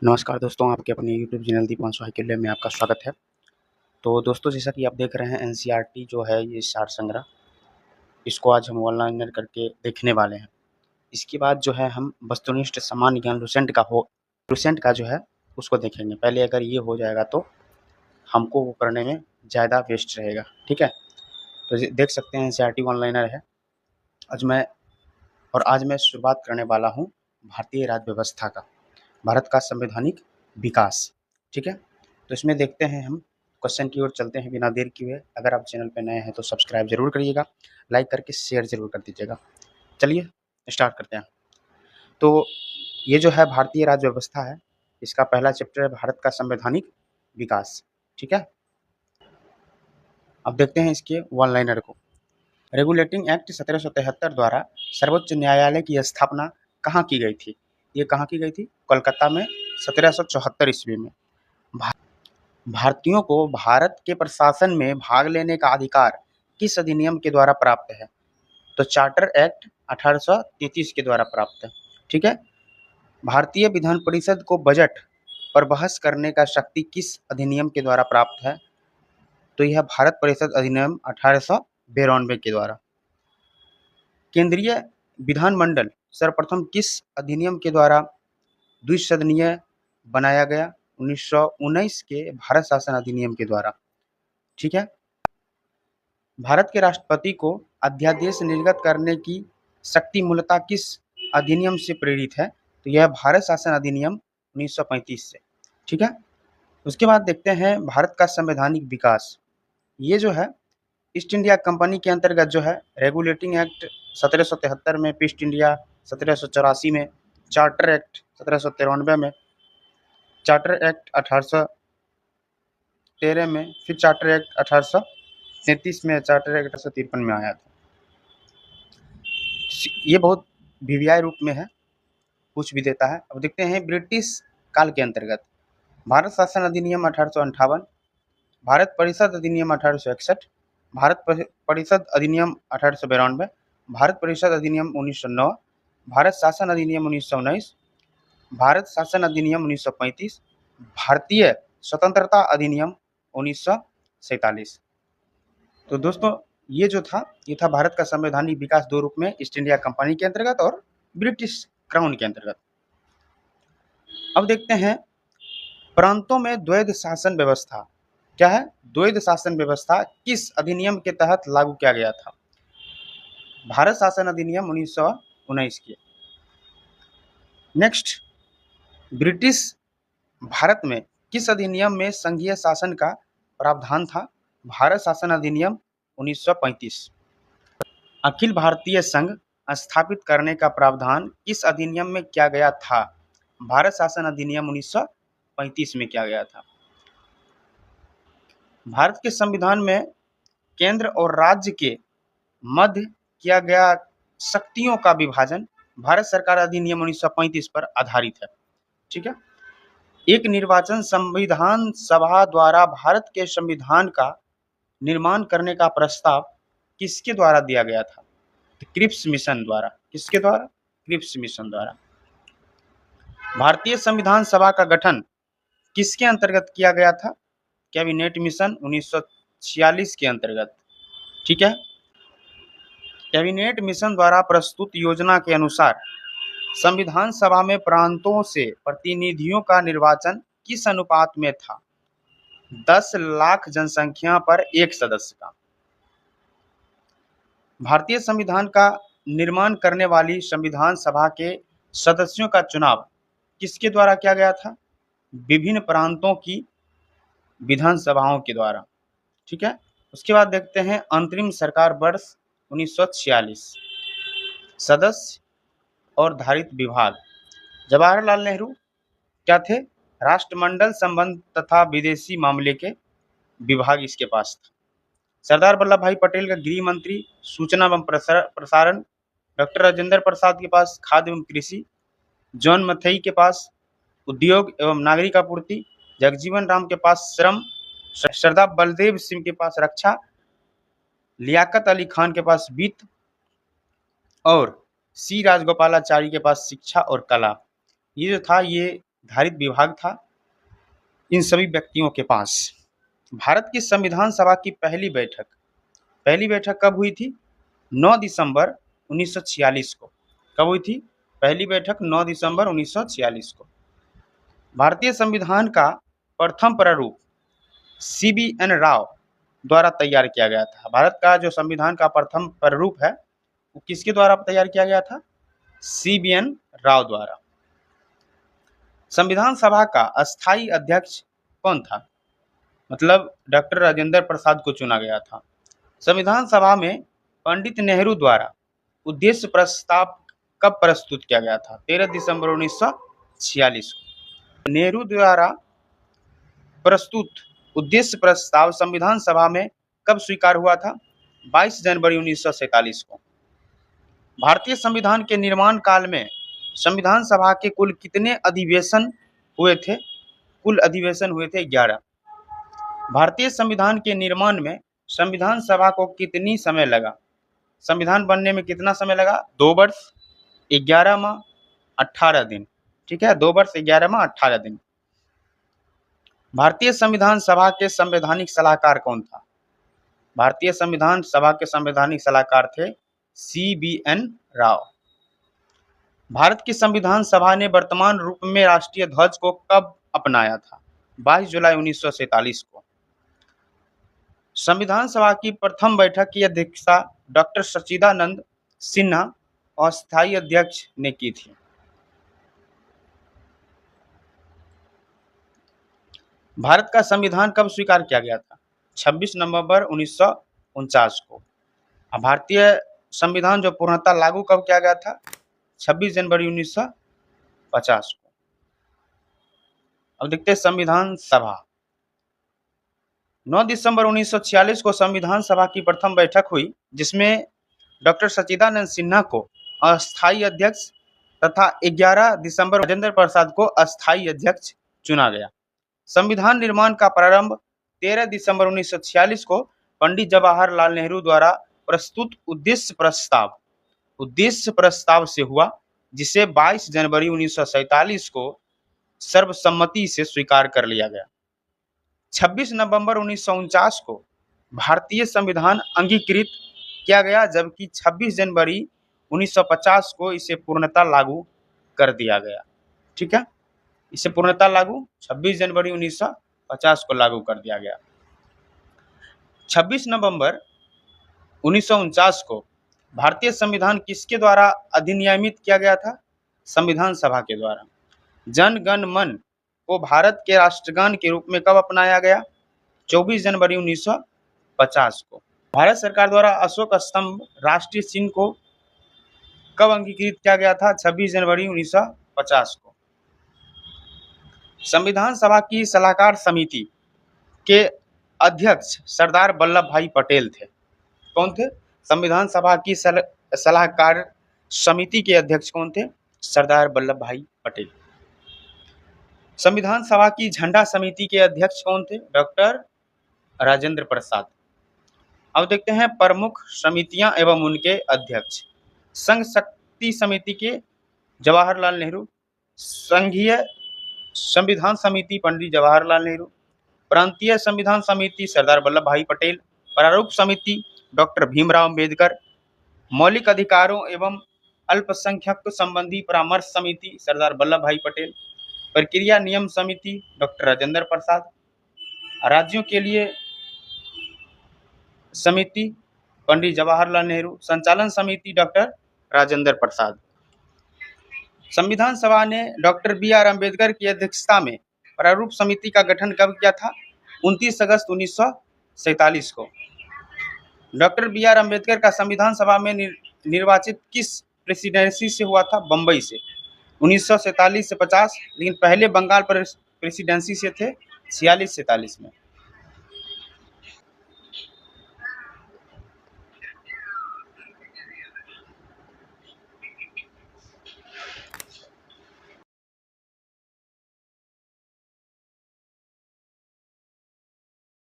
नमस्कार दोस्तों, आपके अपने यूट्यूब चैनल दीपांशु हाईकिल में आपका स्वागत है। तो दोस्तों, जैसा कि आप देख रहे हैं एनसीईआरटी जो है ये सार संग्रह, इसको आज हम ऑनलाइन करके देखने वाले हैं। इसके बाद जो है हम वस्तुनिष्ठ सामान्य ज्ञान लुसेंट का जो है उसको देखेंगे। पहले अगर ये हो जाएगा तो हमको वो करने में ज़्यादा बेस्ट रहेगा, ठीक है। तो देख सकते हैं एनसीईआरटी ऑनलाइनर है। आज मैं शुरुआत करने वाला हूँ भारतीय राज्य व्यवस्था का, भारत का संवैधानिक विकास, ठीक है। तो इसमें देखते हैं हम, क्वेश्चन की ओर चलते हैं बिना देर किए। अगर आप चैनल पे नए हैं तो सब्सक्राइब जरूर करिएगा, लाइक करके शेयर जरूर कर दीजिएगा। चलिए स्टार्ट करते हैं। तो ये जो है भारतीय राज्य व्यवस्था है, इसका पहला चैप्टर है भारत का संवैधानिक विकास, ठीक है। अब देखते हैं इसके वन लाइनर को। रेगुलेटिंग एक्ट 1773 द्वारा सर्वोच्च न्यायालय की स्थापना कहाँ की गई थी? ये कहाँ की गई थी? कोलकाता में 1774 ईस्वी में। भारतीयों को भारत के प्रशासन में भाग लेने का अधिकार किस अधिनियम के द्वारा प्राप्त है? तो चार्टर एक्ट 1833 के द्वारा प्राप्त है, ठीक है। भारतीय विधान परिषद को बजट पर बहस करने का शक्ति किस अधिनियम के द्वारा प्राप्त है? तो यह भारत परिषद अधिनियम 1892 के द्वारा। केंद्रीय विधानमंडल सर्वप्रथम किस अधिनियम के द्वारा द्विसदनीय बनाया गया? 1919 के भारत शासन अधिनियम के द्वारा, ठीक है। भारत के राष्ट्रपति को अध्यादेश निर्गत करने की शक्ति मूलतः किस अधिनियम से प्रेरित है? तो यह भारत शासन अधिनियम 1935 से, ठीक है। उसके बाद देखते हैं भारत का संवैधानिक विकास। ये जो है ईस्ट इंडिया कंपनी के अंतर्गत जो है रेगुलेटिंग एक्ट 1773 में, ईस्ट इंडिया 1784 में, चार्टर एक्ट 1793 में, चार्टर एक्ट 1813 में, फिर चार्टर एक्ट 1833 में, चार्टर एक्ट 1853 में आया था। ये बहुत वीवीआई रूप में है, कुछ भी देता है। अब देखते हैं ब्रिटिश काल के अंतर्गत भारत शासन अधिनियम 1858, भारत परिषद अधिनियम 1861, भारत परिषद अधिनियम 1892, भारत परिषद अधिनियम 1909, भारत शासन अधिनियम 1919, भारत शासन अधिनियम 1935, भारतीय स्वतंत्रता अधिनियम 1947। तो दोस्तों, ये जो था ये था भारत का संवैधानिक विकास दो रूप में, ईस्ट इंडिया कंपनी के अंतर्गत और ब्रिटिश क्राउन के अंतर्गत। अब देखते हैं प्रांतों में द्वैध शासन व्यवस्था क्या है? द्वैध शासन व्यवस्था किस अधिनियम के तहत लागू किया गया था? भारत शासन अधिनियम 1919 के। नेक्स्ट, ब्रिटिश भारत में किस अधिनियम में संघीय शासन का प्रावधान था? भारत शासन अधिनियम 1935। अखिल भारतीय संघ स्थापित करने का प्रावधान किस अधिनियम में किया गया था? भारत शासन अधिनियम 1935 में किया गया था। भारत के संविधान में केंद्र और राज्य के मध्य किया गया शक्तियों का विभाजन भारत सरकार अधिनियम 1935 पर आधारित है, ठीक है। एक निर्वाचन संविधान सभा द्वारा भारत के संविधान का निर्माण करने का प्रस्ताव किसके द्वारा दिया गया था? क्रिप्स मिशन द्वारा। किसके द्वारा? क्रिप्स मिशन द्वारा। भारतीय संविधान सभा का गठन किसके अंतर्गत किया गया था? कैबिनेट मिशन 1946 के अंतर्गत, ठीक है। कैबिनेट मिशन द्वारा प्रस्तुत योजना के अनुसार संविधान सभा में प्रांतों से प्रतिनिधियों का निर्वाचन किस अनुपात में था? 10 लाख जनसंख्या पर एक सदस्य का। भारतीय संविधान का निर्माण करने वाली संविधान सभा के सदस्यों का चुनाव किसके द्वारा किया गया था? विभिन्न प्रांतों की विधानसभाओं के द्वारा, ठीक है। उसके बाद देखते हैं अंतरिम सरकार वर्ष 1946। सदस्य और धारित विभाग। जवाहरलाल नेहरू क्या थे? राष्ट्रमंडल संबंध तथा विदेशी मामले के विभाग इसके पास था। सरदार वल्लभ भाई पटेल का गृह मंत्री, सूचना एवं प्रसारण। डॉक्टर राजेंद्र प्रसाद के पास खाद्य एवं कृषि। जॉन मथई के पास उद्योग एवं नागरिक आपूर्ति। जगजीवन राम के पास श्रम। सरदार बलदेव सिंह के पास रक्षा। लियाकत अली खान के पास वित्त और सी राजगोपालाचारी के पास शिक्षा और कला। ये जो था ये निर्धारित विभाग था इन सभी व्यक्तियों के पास। भारत की संविधान सभा की पहली बैठक कब हुई थी? 9 दिसंबर 1946 को। कब हुई थी पहली बैठक? 9 दिसंबर 1946 को। भारतीय संविधान का प्रथम प्रारूप CBN राव द्वारा तैयार किया गया था। भारत का जो संविधान का प्रथम प्रारूप है वो किसके द्वारा तैयार किया गया था? CBN राव द्वारा। संविधान सभा का अस्थायी अध्यक्ष कौन था? मतलब डॉक्टर राजेंद्र प्रसाद को चुना गया था। संविधान सभा में पंडित नेहरू द्वारा उद्देश्य प्रस्ताव कब प्रस्तुत किया गया था? 13 दिसंबर 1946 को। नेहरू द्वारा प्रस्तुत उद्देश्य प्रस्ताव संविधान सभा में कब स्वीकार हुआ था? 22 जनवरी 1947 को। भारतीय संविधान के निर्माण काल में संविधान सभा के कुल कितने अधिवेशन हुए थे? कुल अधिवेशन हुए थे 11। भारतीय संविधान के निर्माण में संविधान सभा को कितनी समय लगा? संविधान बनने में कितना समय लगा? 2 वर्ष 11 माह 18 दिन। ठीक है, 2 वर्ष 11 माह 18 दिन। भारतीय संविधान सभा के संवैधानिक सलाहकार कौन था? भारतीय संविधान सभा के संवैधानिक सलाहकार थे CBN राव। भारत की संविधान सभा ने वर्तमान रूप में राष्ट्रीय ध्वज को कब अपनाया था? 22 जुलाई 1947 को। संविधान सभा की प्रथम बैठक की अध्यक्षता डॉक्टर सच्चिदानंद सिन्हा अस्थायी अध्यक्ष ने की थी। भारत का संविधान कब स्वीकार किया गया था? 26 नवंबर 1949 को। भारतीय संविधान जो पूर्णतः लागू कब किया गया था? 26 जनवरी 1950 को। अब देखते हैं संविधान सभा। 9 दिसंबर 1946 को संविधान सभा की प्रथम बैठक हुई जिसमें डॉक्टर सच्चिदानंद सिन्हा को अस्थायी अध्यक्ष तथा 11 दिसंबर राजेंद्र प्रसाद को अस्थायी अध्यक्ष चुना गया। संविधान निर्माण का प्रारंभ 13 दिसंबर 1946 को पंडित जवाहरलाल नेहरू द्वारा प्रस्तुत उद्देश्य प्रस्ताव से हुआ जिसे 22 जनवरी 1947 को सर्वसम्मति से स्वीकार कर लिया गया। 26 नवंबर 1949 को भारतीय संविधान अंगीकृत किया गया जबकि 26 जनवरी 1950 को इसे पूर्णतः लागू कर दिया गया। ठीक है, इसे पूर्णतः लागू 26 जनवरी 1950 को लागू कर दिया गया। 26 नवंबर 1949 को भारतीय संविधान किसके द्वारा अधिनियमित किया गया था? संविधान सभा के द्वारा। जन गण मन को भारत के राष्ट्रगान के रूप में कब अपनाया गया? 24 जनवरी 1950 को। भारत सरकार द्वारा अशोक स्तंभ राष्ट्रीय चिन्ह को कब अंगीकृत किया गया था? 26 जनवरी 1950 को। संविधान सभा की सलाहकार समिति के अध्यक्ष सरदार वल्लभ भाई पटेल थे। कौन थे? संविधान सभा की सलाहकार समिति के अध्यक्ष कौन थे? सरदार वल्लभ भाई पटेल। संविधान सभा की झंडा समिति के अध्यक्ष कौन थे? डॉक्टर राजेंद्र प्रसाद। अब देखते हैं प्रमुख समितियां एवं उनके अध्यक्ष। संघ शक्ति समिति के जवाहरलाल नेहरू, संघीय संविधान समिति पंडित जवाहरलाल नेहरू, प्रांतीय संविधान समिति सरदार वल्लभ भाई पटेल, प्रारूप समिति डॉक्टर भीमराव अंबेडकर, मौलिक अधिकारों एवं अल्पसंख्यक संबंधी परामर्श समिति सरदार वल्लभ भाई पटेल, प्रक्रिया नियम समिति डॉक्टर राजेंद्र प्रसाद, राज्यों के लिए समिति पंडित जवाहरलाल नेहरू, संचालन समिति डॉक्टर राजेंद्र प्रसाद। संविधान सभा ने डॉक्टर BR अम्बेडकर की अध्यक्षता में प्रारूप समिति का गठन कब किया था? 29 अगस्त 1947 को। डॉक्टर BR अम्बेडकर का संविधान सभा में निर्वाचित किस प्रेसिडेंसी से हुआ था? बम्बई से। 1947 से 50, लेकिन पहले बंगाल प्रेसिडेंसी से थे 46-47 में।